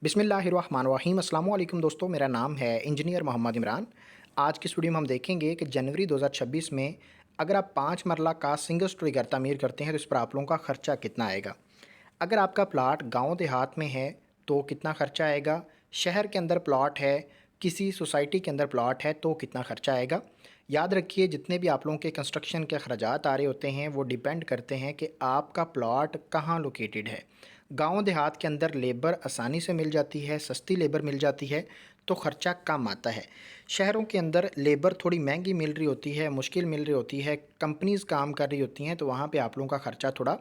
बिस्मिल्लाहिर्रहमानिर्रहीम अस्सलाम वालेकुम दोस्तों, मेरा नाम है इंजीनियर मोहम्मद इमरान। आज की इस वीडियो में हम देखेंगे कि जनवरी 2026 में अगर आप 5 मरला का सिंगल स्टोरी घर तामीर करते हैं तो इस पर आप लोगों का खर्चा कितना आएगा। अगर आपका प्लाट गांव देहात में है तो कितना खर्चा आएगा, शहर के अंदर प्लॉट है, किसी सोसाइटी के अंदर प्लॉट है तो कितना खर्चा आएगा। याद रखिए, जितने भी आप लोगों के कंस्ट्रक्शन के अखराजात आ रहे होते हैं वो डिपेंड करते हैं कि आपका प्लॉट कहाँ लोकेटेड है। गांव देहात के अंदर लेबर आसानी से मिल जाती है, सस्ती लेबर मिल जाती है तो ख़र्चा कम आता है। शहरों के अंदर लेबर थोड़ी महंगी मिल रही होती है, मुश्किल मिल रही होती है, कंपनीज़ काम कर रही होती हैं, तो वहाँ पे आप लोगों का ख़र्चा थोड़ा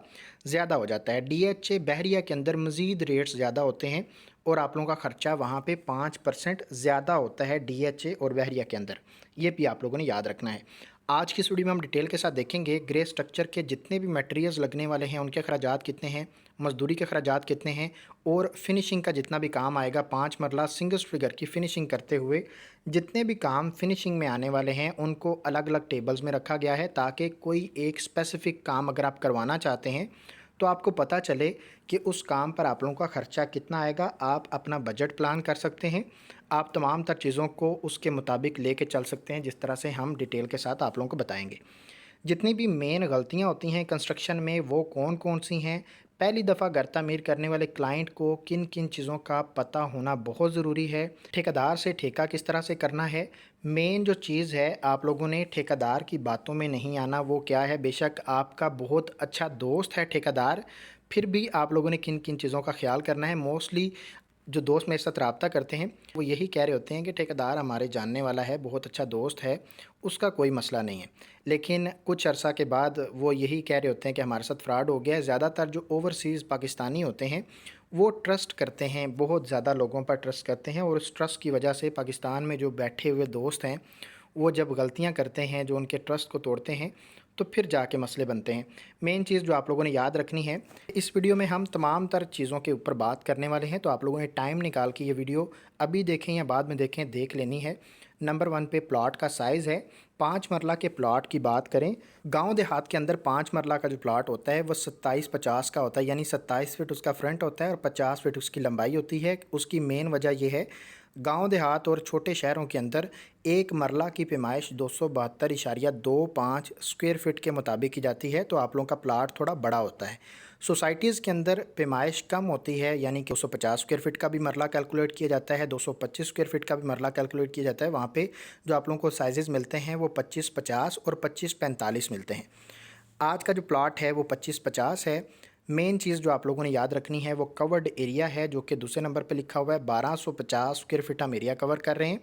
ज़्यादा हो जाता है। डीएचए बहरिया के अंदर मज़ीद रेट्स ज़्यादा होते हैं और आप लोगों का ख़र्चा वहाँ पे 5% ज़्यादा होता है डीएचए और बहरिया के अंदर। ये भी आप लोगों ने याद रखना है। आज की इस वीडियो में हम डिटेल के साथ देखेंगे ग्रे स्ट्रक्चर के जितने भी मटेरियल्स लगने वाले हैं उनके अखराजात कितने हैं, मजदूरी के अखराजात कितने हैं और फिनिशिंग का जितना भी काम आएगा 5 मरला सिंगल स्टोरी घर की फिनिशिंग करते हुए जितने भी काम फिनिशिंग में आने वाले हैं उनको अलग अलग टेबल्स में रखा गया है, ताकि कोई एक स्पेसिफिक काम अगर आप करवाना चाहते हैं तो आपको पता चले कि उस काम पर आप लोगों का ख़र्चा कितना आएगा। आप अपना बजट प्लान कर सकते हैं, आप तमाम तर चीज़ों को उसके मुताबिक लेके चल सकते हैं जिस तरह से हम डिटेल के साथ आप लोगों को बताएंगे। जितनी भी मेन गलतियां होती हैं कंस्ट्रक्शन में वो कौन कौन सी हैं, पहली दफ़ा घर तामीर करने वाले क्लाइंट को किन किन चीज़ों का पता होना बहुत ज़रूरी है, ठेकेदार से ठेका किस तरह से करना है। मेन जो चीज़ है, आप लोगों ने ठेकेदार की बातों में नहीं आना। वो क्या है, बेशक आपका बहुत अच्छा दोस्त है ठेकेदार, फिर भी आप लोगों ने किन किन चीज़ों का ख्याल करना है। मोस्टली जो दोस्त मेरे साथ रब्ता करते हैं वो यही कह रहे होते हैं कि ठेकेदार हमारे जानने वाला है, बहुत अच्छा दोस्त है, उसका कोई मसला नहीं है। लेकिन कुछ अरसा के बाद वो यही कह रहे होते हैं कि हमारे साथ फ्रॉड हो गया है। ज़्यादातर जो ओवरसीज़ पाकिस्तानी होते हैं वो ट्रस्ट करते हैं, बहुत ज़्यादा लोगों पर ट्रस्ट करते हैं और उस ट्रस्ट की वजह से पाकिस्तान में जो बैठे हुए दोस्त हैं वो जब गलतियां करते हैं, जो उनके ट्रस्ट को तोड़ते हैं, तो फिर जाके मसले बनते हैं। मेन चीज़ जो आप लोगों ने याद रखनी है, इस वीडियो में हम तमाम तर चीज़ों के ऊपर बात करने वाले हैं, तो आप लोगों ने टाइम निकाल के ये वीडियो अभी देखें या बाद में देखें, देख लेनी है। नंबर 1 पे प्लॉट का साइज़ है। 5 मरला के प्लॉट की बात करें, गांव देहात के अंदर 5 मरला का जो प्लॉट होता है वो 27-50 का होता है, यानी 27 फीट उसका फ्रंट होता है और 50 फीट उसकी लंबाई होती है। उसकी मेन वजह यह है, गांव देहात और छोटे शहरों के अंदर एक मरला की पैमाइश 272.25 स्क्वायर फीट के मुताबिक की जाती है, तो आप लोगों का प्लाट थोड़ा बड़ा होता है। सोसाइटीज़ के अंदर पैमाइश कम होती है, यानी कि 250 स्क्वायर फीट का भी मरला कैलकुलेट किया जाता है, 225 स्क्वायर फीट का भी मरला कैलकुलेट किया जाता है। वहाँ पे जो आप लोगों को साइजेज़ मिलते हैं वो 25-50 और 25-45 मिलते हैं। आज का जो प्लॉट है वो 25-50 है। मेन चीज़ जो आप लोगों ने याद रखनी है वो कवर्ड एरिया है, जो कि दूसरे नंबर पे लिखा हुआ है। 1250 स्क्वायर फीट हम एरिया कवर कर रहे हैं।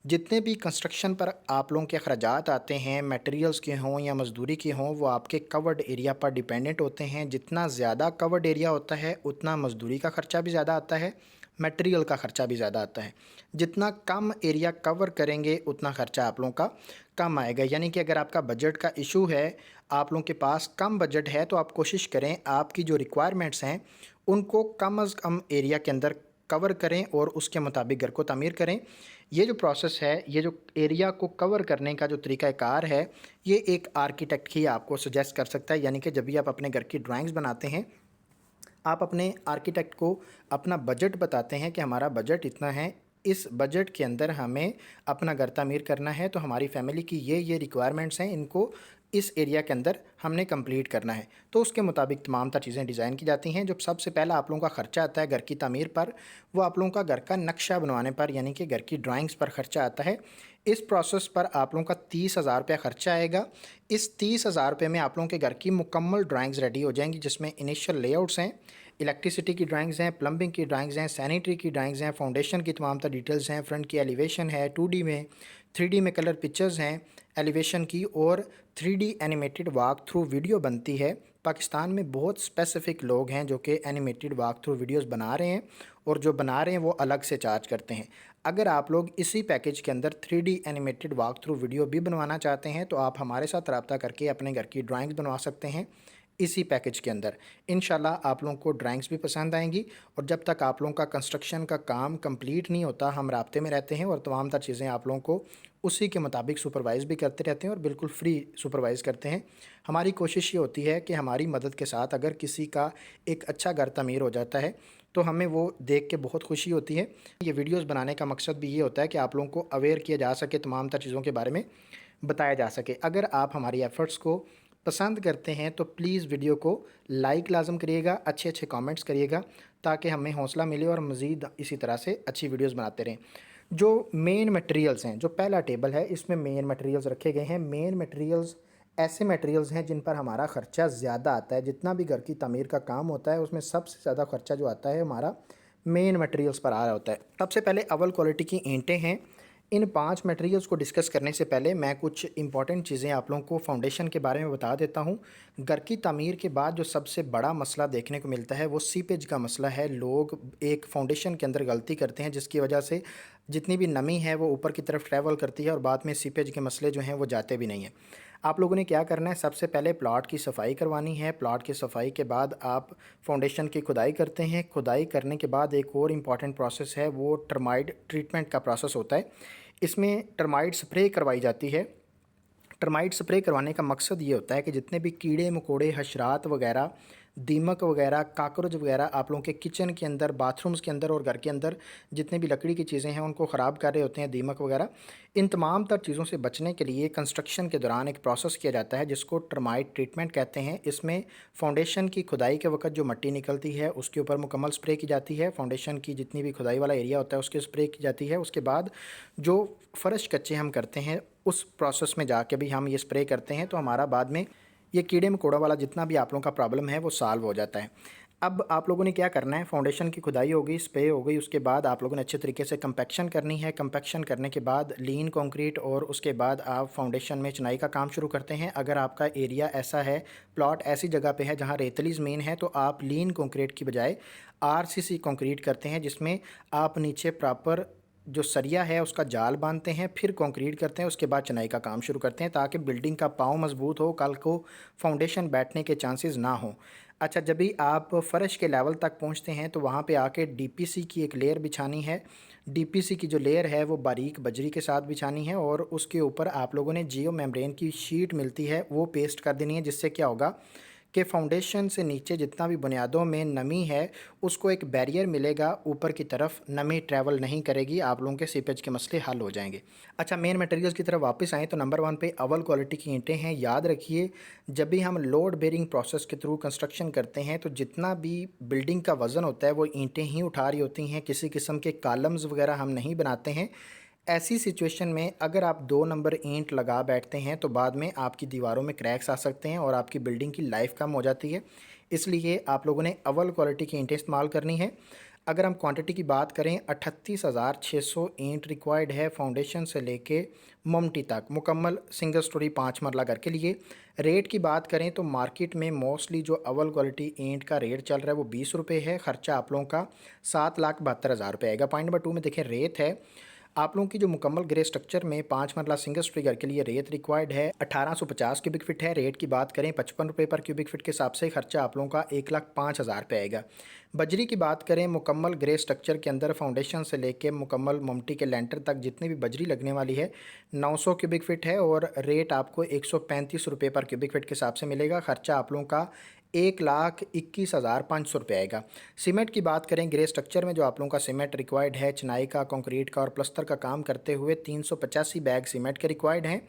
जितने भी कंस्ट्रक्शन पर आप लोगों के अखराजात आते हैं, मटेरियल्स के हों या मजदूरी के हों, वो आपके कवर्ड एरिया पर डिपेंडेंट होते हैं। जितना ज़्यादा कवर्ड एरिया होता है उतना मजदूरी का ख़र्चा भी ज़्यादा आता है, मटेरियल का ख़र्चा भी ज़्यादा आता है। जितना कम एरिया कवर करेंगे उतना ख़र्चा आप लोगों का कम आएगा। यानी कि अगर आपका बजट का इशू है, आप लोगों के पास कम बजट है, तो आप कोशिश करें आपकी जो रिक्वायरमेंट्स हैं उनको कम अज़ कम एरिया के अंदर कवर करें और उसके मुताबिक घर को तामीर करें। ये जो प्रोसेस है, ये जो एरिया को कवर करने का जो तरीक़ाकार है, ये एक आर्किटेक्ट ही आपको सजेस्ट कर सकता है। यानी कि जब भी आप अपने घर की ड्राइंग्स बनाते हैं, आप अपने आर्किटेक्ट को अपना बजट बताते हैं कि हमारा बजट इतना है, इस बजट के अंदर हमें अपना घर तामीर करना है, तो हमारी फैमिली की ये रिक्वायरमेंट्स हैं, इनको इस एरिया के अंदर हमने कंप्लीट करना है। तो उसके मुताबिक तमाम तर चीज़ें डिज़ाइन की जाती हैं। जो सबसे पहला आप लोगों का ख़र्चा आता है घर की तामीर पर, वो आप लोगों का घर का नक्शा बनवाने पर, यानी कि घर की ड्राइंग्स पर ख़र्चा आता है। इस प्रोसेस पर आप लोगों का 30,000 रुपया ख़र्चा आएगा। इस 30,000 रुपये में आप लोगों के घर की मुकम्मल ड्राइंग्स रेडी हो जाएंगी, जिसमें इनिशियल लेआउट्स हैं, इलेक्ट्रिसिटी की ड्राइंग्स हैं, प्लम्बिंग की ड्राइंग्स हैं, सैनिटरी की ड्राइंग्स हैं, फाउंडेशन की तमाम तर डिटेल्स हैं, फ्रंट की एलिवेशन है, 2D में, 3D में कलर पिक्चर्स हैं एलिवेशन की, और 3D animated walk through video बनती है। पाकिस्तान में बहुत स्पेसिफ़िक लोग हैं जो कि एनिमेटेड वॉक थ्रू वीडियोस बना रहे हैं, और जो बना रहे हैं वो अलग से चार्ज करते हैं। अगर आप लोग इसी पैकेज के अंदर 3D animated walk through video भी बनवाना चाहते हैं, तो आप हमारे साथ रब्ता करके अपने घर की ड्राइंग्स बनवा सकते हैं इसी पैकेज के अंदर। इंशाल्लाह आप लोगों को ड्राइंग्स भी पसंद आएंगी, और जब तक आप लोगों का कंस्ट्रक्शन का काम कंप्लीट नहीं होता, हम राब्ते में रहते हैं और तमाम तर चीज़ें आप लोगों को उसी के मुताबिक सुपरवाइज़ भी करते रहते हैं और बिल्कुल फ्री सुपरवाइज़ करते हैं। हमारी कोशिश ये होती है कि हमारी मदद के साथ अगर किसी का एक अच्छा घर तमीर हो जाता है तो हमें वो देख के बहुत खुशी होती है। ये वीडियोज़ बनाने का मकसद भी ये होता है कि आप लोगों को अवेयर किया जा सके, तमाम तर चीज़ों के बारे में बताया जा सके। अगर आप हमारी एफ़र्ट्स को पसंद करते हैं तो प्लीज़ वीडियो को लाइक लाज़म करिएगा, अच्छे-अच्छे कमेंट्स करिएगा, ताकि हमें हौसला मिले और मज़ीद इसी तरह से अच्छी वीडियोज़ बनाते रहें। जो मेन मटेरियल्स हैं, जो पहला टेबल है, इसमें मेन मटेरियल्स रखे गए हैं। मेन मटेरियल्स ऐसे मटेरियल्स हैं जिन पर हमारा ख़र्चा ज़्यादा आता है। जितना भी घर की तामीर का काम होता है, उसमें सबसे ज़्यादा ख़र्चा जो आता है हमारा मेन मटेरियल्स पर आ रहा होता है। सबसे पहले अव्वल क्वालिटी की ईंटें हैं। इन 5 मटेरियल्स को डिस्कस करने से पहले मैं कुछ इंपॉर्टेंट चीज़ें आप लोगों को फाउंडेशन के बारे में बता देता हूँ। घर की तामीर के बाद जो सबसे बड़ा मसला देखने को मिलता है वो सीपेज का मसला है। लोग एक फाउंडेशन के अंदर गलती करते हैं जिसकी वजह से जितनी भी नमी है वो ऊपर की तरफ ट्रैवल करती है और बाद में सीपेज के मसले जो हैं वो जाते भी नहीं हैं। आप लोगों ने क्या करना है, सबसे पहले प्लॉट की सफाई करवानी है। प्लॉट की सफाई के बाद आप फाउंडेशन की खुदाई करते हैं। खुदाई करने के बाद एक और इम्पॉर्टेंट प्रोसेस है, वो टर्माइट ट्रीटमेंट का प्रोसेस होता है। इसमें टर्माइट स्प्रे करवाई जाती है। टर्माइट स्प्रे करवाने का मकसद ये होता है कि जितने भी कीड़े मकोड़े, हशरात वगैरह, दीमक वगैरह, काकरोच वगैरह आप लोगों के किचन के अंदर, बाथरूम्स के अंदर और घर के अंदर जितने भी लकड़ी की चीज़ें हैं उनको ख़राब कर रहे होते हैं, दीमक वगैरह, इन तमाम तर चीज़ों से बचने के लिए कंस्ट्रक्शन के दौरान एक प्रोसेस किया जाता है जिसको टर्माइट ट्रीटमेंट कहते हैं। इसमें फाउंडेशन की खुदाई के वक्त जो मिट्टी निकलती है उसके ऊपर मुकम्मल स्प्रे की जाती है। फाउंडेशन की जितनी भी खुदाई वाला एरिया होता है उसके स्प्रे की जाती है। उसके बाद जो फ़र्श कच्चे हम करते हैं उस प्रोसेस में जाके भी हम ये स्प्रे करते हैं, तो हमारा बाद में ये कीड़े मकोड़ा वाला जितना भी आप लोगों का प्रॉब्लम है वो सॉल्व हो जाता है। अब आप लोगों ने क्या करना है, फाउंडेशन की खुदाई हो गई, स्प्रे हो गई, उसके बाद आप लोगों ने अच्छे तरीके से कंपैक्शन करनी है। कंपैक्शन करने के बाद लीन कंक्रीट और उसके बाद आप फाउंडेशन में चिनाई का काम शुरू करते हैं। अगर आपका एरिया ऐसा है, प्लॉट ऐसी जगह पे है जहाँ रेतली ज़मीन है, तो आप लीन कंक्रीट की बजाय आरसीसी कंक्रीट करते हैं, जिसमें आप नीचे प्रॉपर जो सरिया है उसका जाल बांधते हैं, फिर कंक्रीट करते हैं, उसके बाद चिनाई का काम शुरू करते हैं ताकि बिल्डिंग का पाँव मजबूत हो, कल को फाउंडेशन बैठने के चांसेस ना हो। अच्छा, जब भी आप फ़र्श के लेवल तक पहुंचते हैं तो वहां पे आके डीपीसी की एक लेयर बिछानी है। डीपीसी की जो लेयर है वो बारीक बजरी के साथ बिछानी है और उसके ऊपर आप लोगों ने जियो मेम्ब्रेन की शीट मिलती है वो पेस्ट कर देनी है, जिससे क्या होगा कि फाउंडेशन से नीचे जितना भी बुनियादों में नमी है उसको एक बैरियर मिलेगा, ऊपर की तरफ नमी ट्रैवल नहीं करेगी, आप लोगों के सीपेज के मसले हल हो जाएंगे। अच्छा, मेन मटेरियल्स की तरफ वापस आएँ तो नंबर 1 पे अव्वल क्वालिटी की ईंटें हैं। याद रखिए, जब भी हम लोड बेरिंग प्रोसेस के थ्रू कंस्ट्रक्शन करते हैं तो जितना भी बिल्डिंग का वज़न होता है वो ईंटें ही उठा रही होती हैं। किसी किस्म के कॉलम्स वगैरह हम नहीं बनाते हैं। ऐसी सिचुएशन में अगर आप 2 नंबर ईंट लगा बैठते हैं तो बाद में आपकी दीवारों में क्रैक्स आ सकते हैं और आपकी बिल्डिंग की लाइफ कम हो जाती है। इसलिए आप लोगों ने अव्वल क्वालिटी की ईंटें इस्तेमाल करनी है। अगर हम क्वांटिटी की बात करें, 38,600 ईंट रिक्वायर्ड है फाउंडेशन से लेके ममटी तक, मुकम्मल सिंगल स्टोरी 5 मरला घर के लिए। रेट की बात करें तो मार्केट में मोस्टली जो अव्वल क्वालिटी ईंट का रेट चल रहा है वो 20 रुपये है। ख़र्चा आप लोगों का 7,72,000 रुपये आएगा। पॉइंट नंबर 2 में देखें, रेत है। आप लोगों की जो मुकम्मल ग्रे स्ट्रक्चर में 5 मरला सिंगल स्टोरी घर के लिए रेत रिक्वायर्ड है 1850 क्यूबिक फिट है। रेट की बात करें 55 रुपये पर क्यूबिक फिट के हिसाब से, खर्चा आप लोगों का 1,05,000 रुपये आएगा। बजरी की बात करें, मुकम्मल ग्रे स्ट्रक्चर के अंदर फाउंडेशन से लेके मुकम्मल ममटी के लेंटर तक जितनी भी बजरी लगने वाली है 900 क्यूबिक फिट है और रेट आपको 135 रुपये पर क्यूबिक फिट के हिसाब से मिलेगा। खर्चा आप लोगों का 1,21,500 रुपये आएगा। सीमेंट की बात करें, ग्रे स्ट्रक्चर में जो आप लोगों का सीमेंट रिक्वायर्ड है, चिनाई का, कंक्रीट का और प्लस्तर का काम करते हुए 385 बैग सीमेंट के रिक्वायर्ड हैं।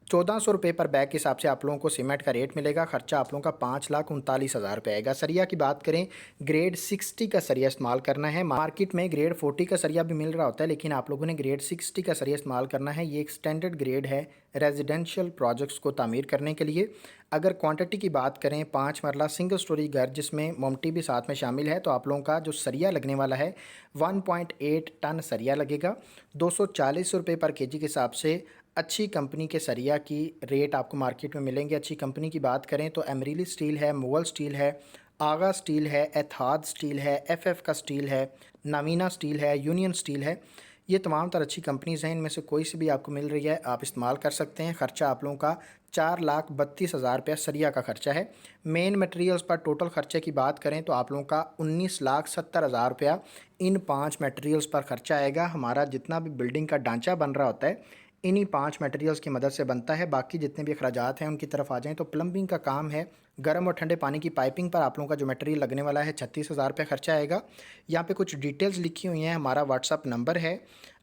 1,400 रुपये पर बैग के हिसाब से आप लोगों को सीमेंट का रेट मिलेगा। खर्चा आप लोगों का 5,39,000 रुपये आएगा। सरिया की बात करें, ग्रेड 60 का सरिया इस्तेमाल करना है। मार्केट में ग्रेड 40 का सरिया भी मिल रहा होता है, लेकिन आप लोगों ने ग्रेड 60 का सरिया इस्तेमाल करना है। ये एक स्टैंडर्ड ग्रेड है रेजिडेंशियल प्रोजेक्ट्स को तामीर करने के लिए। अगर क्वांटिटी की बात करें, 5 मरला सिंगल स्टोरी घर जिसमें ममटी भी साथ में शामिल है, तो आप लोगों का जो सरिया लगने वाला है 1.8 टन सरिया लगेगा। 240 रुपये पर केजी के हिसाब से अच्छी कंपनी के सरिया की रेट आपको मार्केट में मिलेंगे। अच्छी कंपनी की बात करें तो एमरीली स्टील है, मुगल स्टील है, आगा स्टील है, एतहाद स्टील है, एफएफ का स्टील है, नामीना स्टील है, यूनियन स्टील है। ये तमाम तरह अच्छी कंपनीज़ हैं, इनमें से कोई सी भी आपको मिल रही है आप इस्तेमाल कर सकते हैं। ख़र्चा आप लोगों का 4,32,000 रुपया सरिया का खर्चा है। मेन मटेरियल्स पर टोटल खर्चे की बात करें तो आप लोगों का 19,70,000 रुपया इन 5 मटेरियल्स पर खर्चा आएगा। हमारा जितना भी बिल्डिंग का ढांचा बन रहा होता है इन्हीं 5 मटेरियल्स की मदद से बनता है। बाकी जितने भी अखराजात हैं उनकी तरफ आ जाएँ तो प्लम्बिंग का काम है। गर्म और ठंडे पानी की पाइपिंग पर आप लोगों का जो मटेरियल लगने वाला है 36,000 रुपये खर्चा आएगा। यहाँ पे कुछ डिटेल्स लिखी हुई हैं, हमारा व्हाट्सअप नंबर है।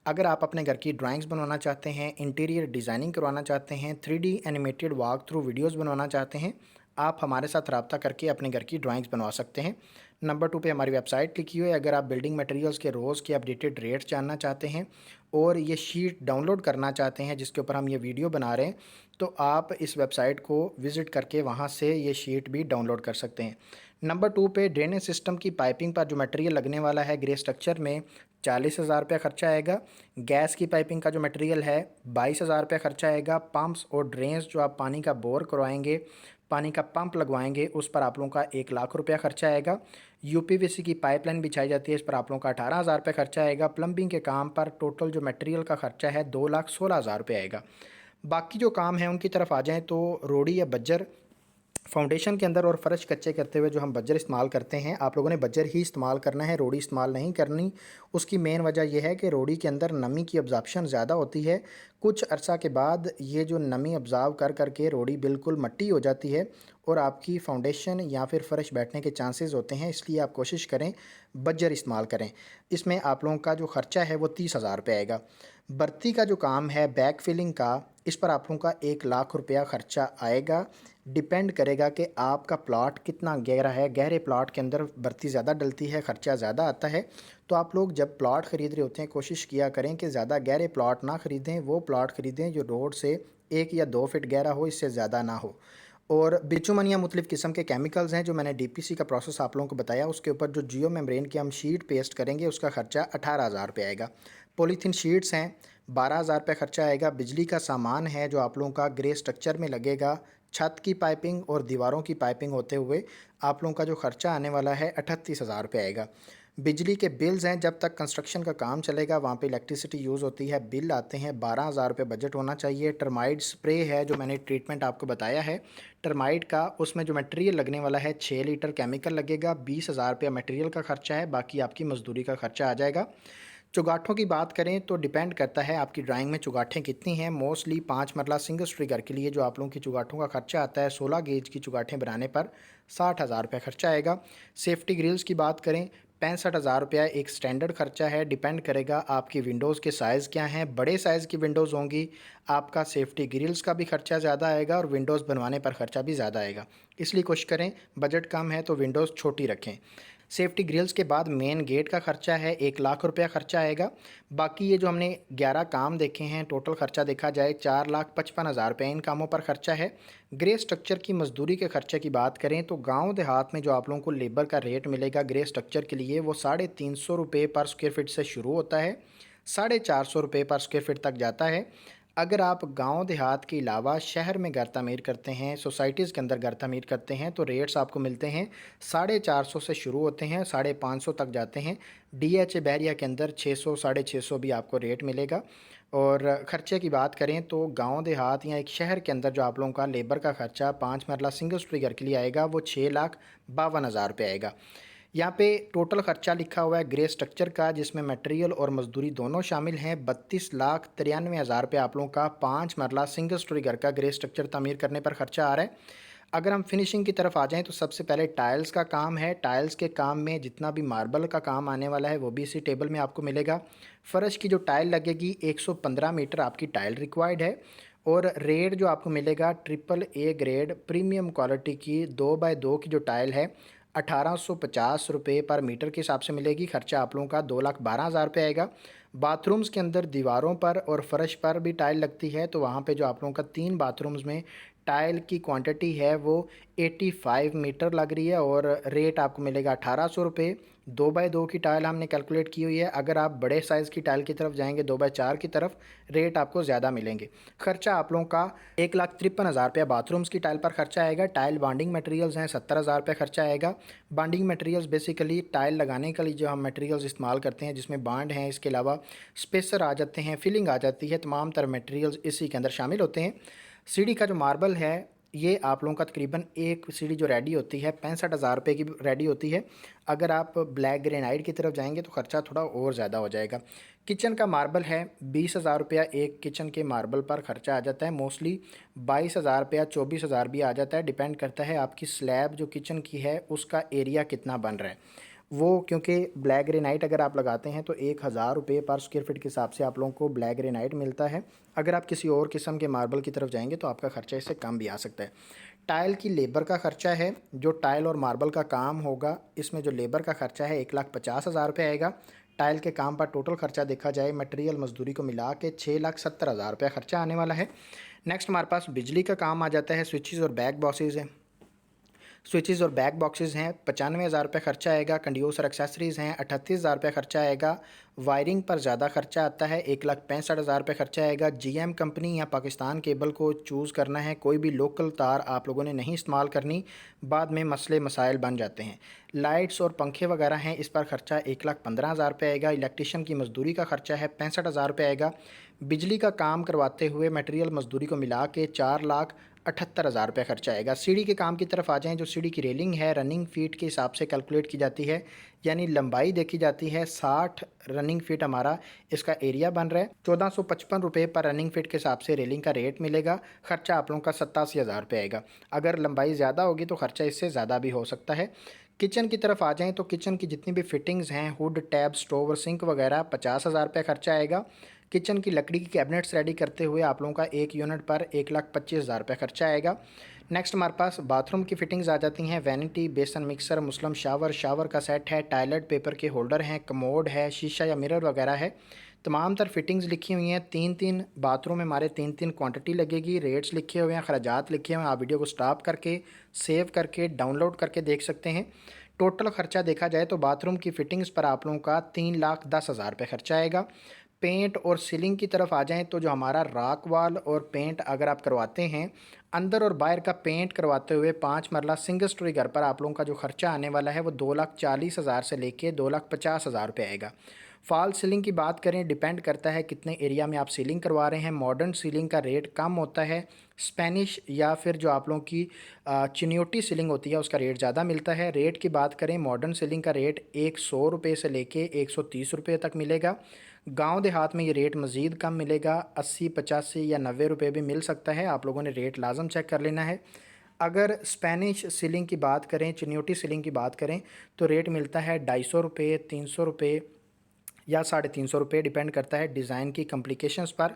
अगर आप अपने घर की ड्राइंग्स बनवाना चाहते हैं, इंटीरियर डिज़ाइनिंग करवाना चाहते हैं, 3D animated walk through videos बनवाना चाहते हैं, आप हमारे साथ रब्ता करके अपने घर की ड्राइंग्स बनवा सकते हैं। नंबर 2 पे हमारी वेबसाइट लिखी हुई है। अगर आप बिल्डिंग मटेरियल्स के रोज़ के अपडेटेड रेट्स जानना चाहते हैं और ये शीट डाउनलोड करना चाहते हैं जिसके ऊपर हम ये वीडियो बना रहे हैं, तो आप इस वेबसाइट को विज़िट करके वहाँ से ये शीट भी डाउनलोड कर सकते हैं। नंबर 2 पे ड्रेनेज सिस्टम की पाइपिंग पर जो मटेरियल लगने वाला है ग्रे स्ट्रक्चर में 40,000 रुपये खर्चा आएगा। गैस की पाइपिंग का जो मटेरियल है 22,000 रुपये खर्चा आएगा। पंप्स और ड्रेन्स जो आप पानी का बोर करवाएंगे, पानी का पंप लगवाएंगे, उस पर आप लोगों का 1 लाख रुपया खर्चा आएगा। यूपीवीसी की पाइपलाइन बिछाई जाती है, इस पर आप लोगों का 18,000 रुपये खर्चा आएगा। प्लम्बिंग के काम पर टोटल जो मटेरियल का खर्चा है 2,16,000 रुपये आएगा। बाकी जो काम है उनकी तरफ आ जाएँ तो रोड़ी या बज्जर फाउंडेशन के अंदर और फ़र्श कच्चे करते हुए जो हम बज्जर इस्तेमाल करते हैं, आप लोगों ने बज्जर ही इस्तेमाल करना है, रोड़ी इस्तेमाल नहीं करनी। उसकी मेन वजह यह है कि रोड़ी के अंदर नमी की अब्ज़ॉर्प्शन ज़्यादा होती है। कुछ अरसा के बाद ये जो नमी अब्ज़ॉर्ब कर के रोड़ी बिल्कुल मट्टी हो जाती है और आपकी फाउंडेशन या फिर फ़र्श बैठने के चांसेस होते हैं। इसलिए आप कोशिश करें बज्जर इस्तेमाल करें। इसमें आप लोगों का जो ख़र्चा है वो 30,000 रुपये आएगा। बर्ती का जो काम है बैक फिलिंग का, इस पर आप लोगों का 1 लाख रुपया खर्चा आएगा। डिपेंड करेगा कि आपका प्लॉट कितना गहरा है। गहरे प्लॉट के अंदर बर्ती ज़्यादा डलती है, ख़र्चा ज़्यादा आता है। तो आप लोग जब प्लॉट ख़रीद रहे होते हैं कोशिश किया करें कि ज़्यादा गहरे प्लॉट ना ख़रीदें, वो प्लॉट ख़रीदें जो रोड से 1 या 2 फीट गहरा हो, इससे ज़्यादा ना हो। और बिटुमन या मुख्तलिफ़ किस्म के केमिकल्स हैं जो मैंने डीपीसी का प्रोसेस आप लोगों को बताया, उसके ऊपर जो जियो मेम्ब्रेन की हम शीट पेस्ट करेंगे उसका खर्चा 18,000 रुपये आएगा। पॉलीथीन शीट्स हैं 12,000 रुपये खर्चा आएगा। बिजली का सामान है जो आप लोगों का ग्रे स्ट्रक्चर में लगेगा। छत की पाइपिंग और दीवारों की पाइपिंग होते हुए आप लोगों का जो खर्चा आने वाला है 38,000 रुपये आएगा। बिजली के बिल्स हैं, जब तक कंस्ट्रक्शन का काम चलेगा वहाँ पे इलेक्ट्रिसिटी यूज़ होती है, बिल आते हैं, 12,000 रुपये बजट होना चाहिए। टर्माइट स्प्रे है जो मैंने ट्रीटमेंट आपको बताया है टर्माइट का, उसमें जो मटेरियल लगने वाला है 6 लीटर केमिकल लगेगा। 20,000 रुपया मटेरियल का खर्चा है, बाकी आपकी मजदूरी का खर्चा आ जाएगा। चुगाठों की बात करें तो डिपेंड करता है आपकी ड्राइंग में चुगाठें कितनी हैं। मोस्टली 5 मरला सिंगल स्टोरी घर के लिए जो आप लोगों की चुगाठों का खर्चा आता है 16 गेज की चुगाठें बनाने पर 60,000 रुपये खर्चा आएगा। सेफ्टी ग्रिल्स की बात करें 65,000 रुपया एक स्टैंडर्ड खर्चा है। डिपेंड करेगा आपकी विंडोज़ के साइज़ क्या हैं। बड़े साइज़ की विंडोज़ होंगी, आपका सेफ्टी ग्रिल्स का भी खर्चा ज़्यादा आएगा और विंडोज़ बनवाने पर खर्चा भी ज़्यादा आएगा। इसलिए कोशिश करें बजट कम है तो विंडोज़ छोटी रखें। सेफ्टी ग्रिल्स के बाद मेन गेट का खर्चा है 1 लाख रुपया खर्चा आएगा। बाकी ये जो हमने 11 काम देखे हैं टोटल खर्चा देखा जाए 4,55,000 रुपये इन कामों पर खर्चा है। ग्रे स्ट्रक्चर की मजदूरी के खर्चे की बात करें तो गांव देहात में जो आप लोगों को लेबर का रेट मिलेगा ग्रे स्ट्रक्चर के लिए वो 350 रुपये पर स्क्वायर फीट से शुरू होता है, 450 रुपये पर स्क्वायर फीट तक जाता है। अगर आप गांव देहात के अलावा शहर में घर तामीर करते हैं, सोसाइटीज़ के अंदर घर तामीर करते हैं तो रेट्स आपको मिलते हैं 450 से शुरू होते हैं, 550 तक जाते हैं। डीएच बहरिया के अंदर 600 650 भी आपको रेट मिलेगा। और ख़र्चे की बात करें तो गांव देहात या एक शहर के अंदर जो आप लोगों का लेबर का ख़र्चा 5 मरला सिंगल स्टोरी घर के लिए आएगा वो 6,52,000 रुपये आएगा। यहाँ पे टोटल खर्चा लिखा हुआ है ग्रे स्ट्रक्चर का जिसमें मटेरियल और मजदूरी दोनों शामिल हैं। 32,93,000 रुपये आप लोगों का 5 मरला सिंगल स्टोरी घर का ग्रे स्ट्रक्चर तामीर करने पर खर्चा आ रहा है। अगर हम फिनिशिंग की तरफ आ जाएं तो सबसे पहले टाइल्स का काम है। टाइल्स के काम में जितना भी मार्बल का काम आने वाला है वो भी इसी टेबल में आपको मिलेगा। फ़र्श की जो टाइल लगेगी 115 मीटर आपकी टाइल रिक्वायर्ड है। और रेट जो आपको मिलेगा AAA ग्रेड प्रीमियम क्वालिटी की 2x2 की जो टाइल है 1,850 रुपये पर मीटर के हिसाब से मिलेगी। खर्चा आप लोगों का 2,12,000 रुपये आएगा। बाथरूम्स के अंदर दीवारों पर और फर्श पर भी टाइल लगती है तो वहाँ पे जो आप लोगों का 3 बाथरूम्स में टाइल की क्वांटिटी है वो 85 मीटर लग रही है और रेट आपको मिलेगा 1,800 रुपये। 2x2 की टाइल हमने कैलकुलेट की हुई है। अगर आप बड़े साइज़ की टाइल की तरफ जाएंगे 2x4 की तरफ रेट आपको ज़्यादा मिलेंगे। खर्चा आप लोगों का 1,53,000 रुपया बाथरूम्स की टाइल पर खर्चा आएगा। टाइल बॉन्डिंग मटेरियल्स हैं 70,000 रुपये खर्चा आएगा। बॉन्डिंग मटेरियल्स बेसिकली टाइल लगाने के लिए जो हम मटेरियल्स इस्तेमाल करते हैं जिसमें बॉन्ड हैं, इसके अलावा स्पेसर आ जाते हैं, फिलिंग आ जाती है, तमाम तरह मटेरियल्स इसी के अंदर शामिल होते हैं। सीढ़ी का जो मार्बल है ये आप लोगों का तकरीबन एक सीढ़ी जो रेडी होती है 65,000 रुपये की रेडी होती है। अगर आप ब्लैक ग्रेनाइट की तरफ जाएंगे तो ख़र्चा थोड़ा और ज़्यादा हो जाएगा। किचन का मार्बल है 20,000 रुपया एक किचन के मार्बल पर ख़र्चा आ जाता है। मोस्टली 22,000 रुपया 24,000 भी आ जाता है, डिपेंड करता है आपकी स्लैब जो किचन की है उसका एरिया कितना बन रहा है वो। क्योंकि ब्लैक ग्रेनाइट अगर आप लगाते हैं तो 1,000 रुपये पर स्क्वायर फीट के हिसाब से आप लोगों को ब्लैक ग्रेनाइट मिलता है। अगर आप किसी और किस्म के मार्बल की तरफ जाएंगे तो आपका ख़र्चा इससे कम भी आ सकता है। टाइल की लेबर का ख़र्चा है, जो टाइल और मार्बल का काम होगा इसमें जो लेबर का ख़र्चा है 1,50,000 रुपये आएगा। टाइल के काम पर टोटल ख़र्चा देखा जाए मटेरियल मजदूरी को मिला के 6,70,000 रुपये ख़र्चा आने वाला है। नेक्स्ट हमारे पास बिजली का काम आ जाता है। स्विचेस और बैक बॉक्सेस हैं, स्विचेस और बैक बॉक्सेस हैं 95,000 रुपये खर्चा आएगा। कंड्यूस और एक्सेसरीज़ हैं 38,000 रुपये खर्चा आएगा। वायरिंग पर ज़्यादा खर्चा आता है 1,65,000 रुपये खर्चा आएगा। जीएम कंपनी या पाकिस्तान केबल को चूज़ करना है, कोई भी लोकल तार आप लोगों ने नहीं इस्तेमाल करनी, बाद में मसले मसाइल बन जाते हैं। लाइट्स और पंखे वगैरह हैं, इस पर खर्चा 1,15,000 रुपये आएगा। इलेक्ट्रिशियन की मजदूरी का खर्चा है 65,000 रुपये आएगा। बिजली का काम करवाते हुए मटेरियल मजदूरी को मिला के 4,78,000 रुपये खर्चा आएगा। सीढ़ी के काम की तरफ आ जाएँ, जो सीढ़ी की रेलिंग है रनिंग फीट के हिसाब से कैलकुलेट की जाती है, यानी लंबाई देखी जाती है 60 रनिंग फीट हमारा इसका एरिया बन रहा है। 1,455 रुपये पर रनिंग फीट के हिसाब से रेलिंग का रेट मिलेगा। खर्चा आप लोगों का 87,000 रुपये आएगा। अगर लंबाई ज़्यादा होगी तो खर्चा इससे ज़्यादा भी हो सकता है। किचन की तरफ आ जाएँ तो किचन की जितनी भी फिटिंग्स हैं, हुड, टैब, स्टोव और सिंक वगैरह 50,000 रुपये खर्चा आएगा। किचन की लकड़ी की कैबिनेट्स रेडी करते हुए आप लोगों का एक यूनिट पर 1,25,000 रुपये खर्चा आएगा। नेक्स्ट हमारे पास बाथरूम की फिटिंग्स आ जाती हैं। वैनिटी, बेसन मिक्सर, मुस्लिम शावर, शावर का सेट है, टॉयलेट पेपर के होल्डर हैं, कमोड है, शीशा या मिरर वगैरह है। तमाम तर फिटिंग्स लिखी हुई हैं। 3-3 बाथरूम में हमारे 3-3 क्वांटिटी लगेगी। रेट्स लिखे हुए हैं, खर्चात लिखे हुए हैं। आप वीडियो को स्टॉप करके सेव करके डाउनलोड करके देख सकते हैं। टोटल खर्चा देखा जाए तो बाथरूम की फिटिंग्स पर आप लोगों का 3,10,000 रुपये खर्चा आएगा। पेंट और सीलिंग की तरफ आ जाएं तो जो हमारा रॉक वॉल और पेंट अगर आप करवाते हैं, अंदर और बाहर का पेंट करवाते हुए 5 मरला सिंगल स्टोरी घर पर आप लोगों का जो खर्चा आने वाला है वो 2,40,000 से लेके 2,50,000 रुपये आएगा। फॉल सीलिंग की बात करें, डिपेंड करता है कितने एरिया में आप सीलिंग करवा रहे हैं। मॉडर्न सीलिंग का रेट कम होता है, स्पेनिश या फिर जो आप लोगों की चिन्योटी सीलिंग होती है उसका रेट ज़्यादा मिलता है। रेट की बात करें, मॉडर्न सीलिंग का रेट 100 रुपये से लेके 130 रुपये तक मिलेगा। गांव देहात में ये रेट मज़ीद कम मिलेगा, 80, 85 या 90 रुपये भी मिल सकता है। आप लोगों ने रेट लाजम चेक कर लेना है। अगर स्पेनिश सीलिंग की बात करें, चिन्योटी सीलिंग की बात करें तो रेट मिलता है 250 रुपये, 300 रुपये या 350 रुपये, डिपेंड करता है डिज़ाइन की कॉम्प्लिकेशंस पर।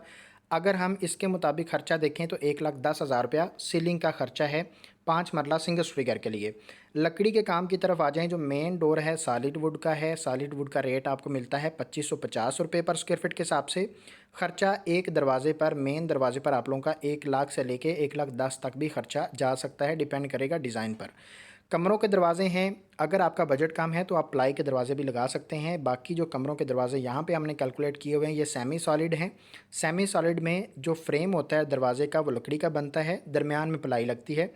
अगर हम इसके मुताबिक ख़र्चा देखें तो 1,10,000 रुपया सीलिंग का ख़र्चा है 5 मरला सिंगल स्टोरी घर के लिए। लकड़ी के काम की तरफ आ जाएं, जो मेन डोर है सॉलिड वुड का है। सॉलिड वुड का रेट आपको मिलता है 2,550 रुपये पर स्क्वायर फीट के हिसाब से। खर्चा एक दरवाजे पर, मेन दरवाजे पर आप लोगों का 1,00,000 से लेके 1,10,000 तक भी खर्चा जा सकता है, डिपेंड करेगा डिज़ाइन पर। कमरों के दरवाजे हैं, अगर आपका बजट कम है तो आप प्लाई के दरवाजे भी लगा सकते हैं। बाकी जो कमरों के दरवाजे यहाँ पे हमने कैलकुलेट किए हुए हैं ये सेमी सॉलिड हैं। सेमी सॉलिड में जो फ्रेम होता है दरवाजे का वो लकड़ी का बनता है, दरमियान में प्लाई लगती है।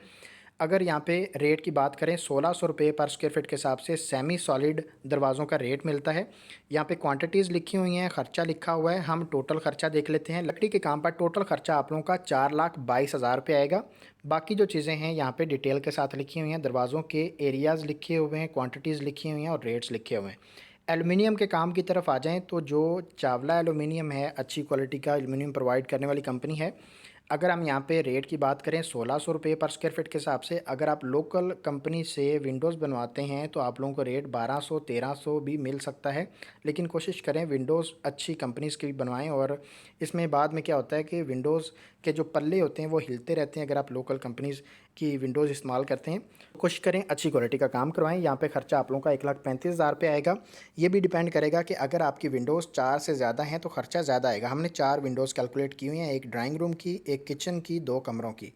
अगर यहाँ पे रेट की बात करें 1,600 रुपये पर स्क्वायर फीट के हिसाब से सेमी सॉलिड दरवाज़ों का रेट मिलता है। यहाँ पे क्वांटिटीज़ लिखी हुई हैं, खर्चा लिखा हुआ है। हम टोटल खर्चा देख लेते हैं। लकड़ी के काम पर टोटल खर्चा आप लोगों का 4,22,000 रुपये आएगा। बाकी जो चीज़ें हैं यहाँ पे डिटेल के साथ लिखी हुई हैं, दरवाज़ों के एरियाज़ लिखे हुए हैं, क्वान्टिटीज़ लिखी हुई हैं और रेट्स लिखे हुए हैं। एलुमिनियम के काम की तरफ आ जाएँ तो जो चावला एलुमिनियम है, अच्छी क्वालिटी का एलुमिनियम प्रोवाइड करने वाली कंपनी है। अगर हम यहाँ पे रेट की बात करें 1,600 रुपये पर स्क्वायर फीट के हिसाब से। अगर आप लोकल कंपनी से विंडोज़ बनवाते हैं तो आप लोगों को रेट 1,200, 1,300 भी मिल सकता है, लेकिन कोशिश करें विंडोज़ अच्छी कंपनीज़ की भी बनवाएं। और इसमें बाद में क्या होता है कि विंडोज़ के जो पल्ले होते हैं वो हिलते रहते हैं अगर आप लोकल कंपनीज़ की विंडोज़ इस्तेमाल करते हैं। कोशिश करें अच्छी क्वालिटी का काम करवाएं। यहाँ पे खर्चा आप लोगों का 1,35,000 रुपये आएगा। ये भी डिपेंड करेगा कि अगर आपकी विंडोज़ 4 से ज़्यादा हैं तो खर्चा ज़्यादा आएगा। हमने 4 विंडोज़ कैलकुलेट की हुई हैं, एक ड्राइंग रूम की, एक किचन की, 2 कमरों की।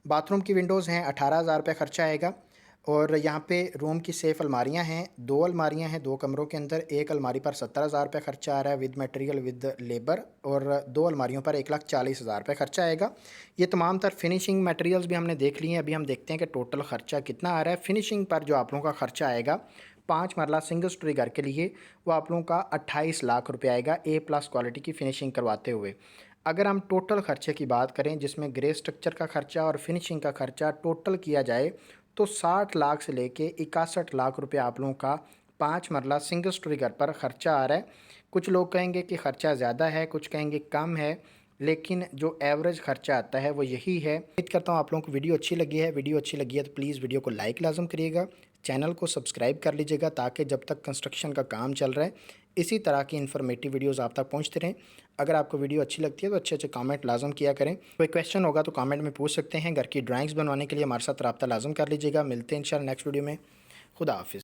बाथरूम की विंडोज़ हैं 18,000 रुपये खर्चा आएगा। और यहाँ पे रूम की सेफ़ अलमारियाँ हैं, 2 अलमारियाँ हैं 2 कमरों के अंदर। एक अलमारी पर 70,000 रुपये खर्चा आ रहा है विद मटेरियल विद लेबर, और 2 अलमारियों पर 1,40,000 रुपये खर्चा आएगा। ये तमाम तर फिनिशिंग मटेरियल्स भी हमने देख लिए हैं। अभी हम देखते हैं कि टोटल ख़र्चा कितना आ रहा है। फिनिशिंग पर जो आप लोगों का ख़र्चा आएगा 5 मरला सिंगल स्टोरी घर के लिए, वो आप लोगों का 28 लाख रुपये आएगा A+ क्वालिटी की फ़िनिशिंग करवाते हुए। अगर हम टोटल खर्चे की बात करें जिसमें ग्रे स्ट्रक्चर का खर्चा और फिनिशिंग का खर्चा टोटल किया जाए तो 60 लाख से लेके 61 लाख रुपए आप लोगों का 5 मरला सिंगल स्टोरी घर पर खर्चा आ रहा है। कुछ लोग कहेंगे कि खर्चा ज़्यादा है, कुछ कहेंगे कम है, लेकिन जो एवरेज खर्चा आता है वो यही है। उम्मीद करता हूँ आप लोगों को वीडियो अच्छी लगी है। वीडियो अच्छी लगी है तो प्लीज़ वीडियो को लाइक लाजम करिएगा, चैनल को सब्सक्राइब कर लीजिएगा ताकि जब तक कंस्ट्रक्शन का काम चल रहा है इसी तरह की इन्फॉर्मेटिव वीडियोस आप तक पहुंचते रहें। अगर आपको वीडियो अच्छी लगती है तो अच्छे अच्छे कमेंट लाजम किया करें। कोई क्वेश्चन होगा तो कमेंट में पूछ सकते हैं। घर की ड्राइंग्स बनवाने के लिए हमारे साथ रब्ता लाजम कर लीजिएगा। मिलते हैं इंशाल्लाह नेक्स्ट वीडियो में। खुदा हाफिज़।